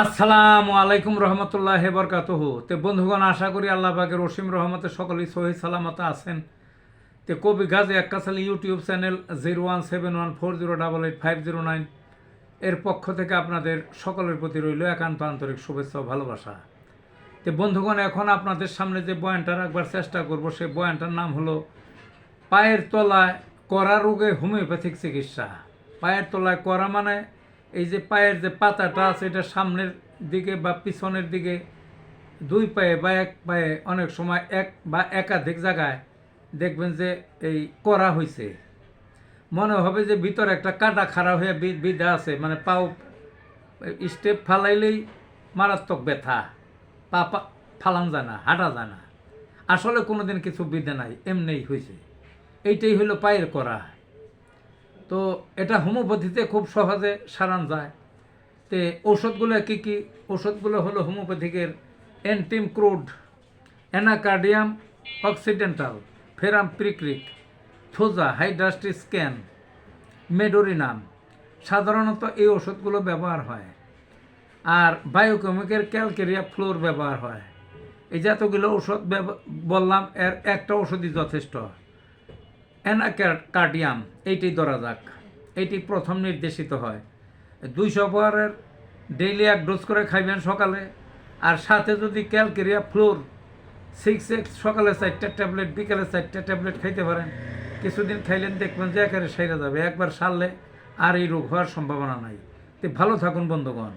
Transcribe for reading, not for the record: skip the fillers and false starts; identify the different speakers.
Speaker 1: আসসালামু আলাইকুম রহমতুল্লাহ বরকাতুহু। তে বন্ধুগণ, আশা করি আল্লাহ পাকের অসীম রহমতে সকলেই সহি সালামত আছেন। তে কবি গাজী আক্কাস আলী ইউটিউব চ্যানেল 017140885009 এর পক্ষ থেকে আপনাদের সকলের প্রতি রইল একান্ত আন্তরিক শুভেচ্ছা ও ভালোবাসা। তে বন্ধুগণ, এখন আপনাদের সামনে যে বয়ানটা রাখবার চেষ্টা করব, সেই বয়ানটার নাম হলো পায়ের তলায় করা রোগে হোমিওপ্যাথিক চিকিৎসা। পায়ের তলায় করা মানে এই যে পায়ের যে পাতাটা আছে, এটা সামনের দিকে বা পিছনের দিকে, দুই পায়ে বা এক পায়ে অনেক সময় এক বা একাধিক জায়গায় দেখবেন যে এই করা হয়েছে, মনে হবে যে ভিতরে একটা কাটা খাড়া হয়ে বিধা আছে, মানে পাও স্টেপ ফালাইলেই মারাত্মক ব্যথা, পা ফালান যায় না, হাঁটা যায় না, আসলে কোনোদিন কিছু বিধে নাই, এমনিই হয়েছে। এইটাই হলো পায়ের করা। তো এটা হোমিওপ্যাথিতে খুব সহজে সারান যায়। তে ঔষধগুলো কী কী? ওষুধগুলো হলো হোমিওপ্যাথিকের antim crud, anacardium occidentale, ferrum picricum, thuja, hydrastis can, medorrhinum. সাধারণত এই ওষুধগুলো ব্যবহার হয়। আর বায়োকেমিকের ক্যালকেরিয়া ফ্লোর ব্যবহার হয়। এই যতগুলো ওষুধ বললাম, এর একটা ওষুধই যথেষ্ট, অ্যানাকার্ডিয়াম। এইটি ধরা যাক, এইটি প্রথম নির্দেশিত হয়। 200 পাওয়ারের ডেইলি 1 ডোজ করে খাইবেন সকালে। আর সাথে যদি ক্যালকেরিয়া ফ্লোর 6x সকালে 4টা ট্যাবলেট, বিকালে 4টা ট্যাবলেট খাইতে পারেন, কিছুদিন খাইলেন দেখবেন যে একেবারে সেরে যাবে। একবার সারলে আর এই রোগ হওয়ার সম্ভাবনা নাই। তো ভালো থাকুন বন্ধুগণ।